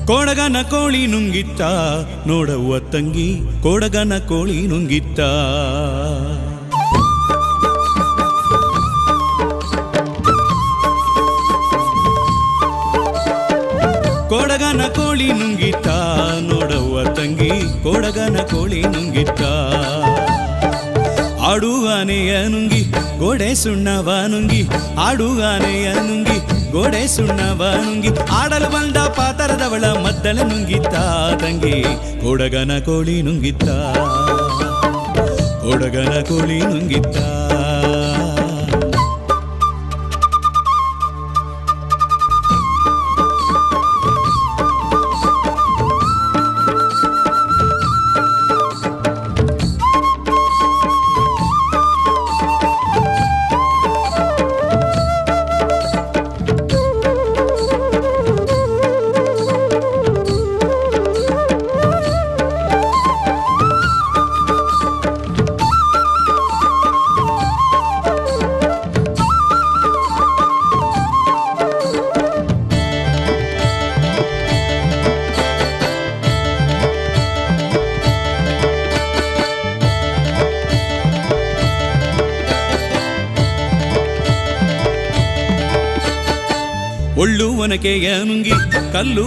ಕೊಡಗನ ಕೋಳಿ ನುಂಗಿತ್ತ ನೋಡವ್ವ ತಂಗಿ ಕೊಡಗನ ಕೋಳಿ ನುಂಗಿತ್ತ ಕೊಡಗನ ಕೋಳಿ ನುಂಗಿತ್ತ ನೋಡವ್ವ ತಂಗಿ ಕೊಡಗನ ಕೋಳಿ ನುಂಗಿತ್ತ ಆಡುವಾನೆಯ ನುಂಗಿ ಗೋಡೆ ಸುಣ್ಣವ ನುಂಗಿ ಆಡುವಾನೆಯ ನುಂಗಿ ಗೋಡೆ ಸುಣ್ಣವ ನುಂಗಿ ಆಡಲು ಬಂದ ಪಾತರದವಳ ಮದ್ದಳ ನುಂಗಿತ್ತ ತಂಗಿ ಕೊಡಗನ ಕೋಳಿ ನುಂಗಿತ್ತ ಕೊಡಗನ ಕೋಳಿ ನುಂಗಿತ್ತ ಒಳ್ಳು ಒನಕೆಯ ನುಂಗಿ ಕಲ್ಲು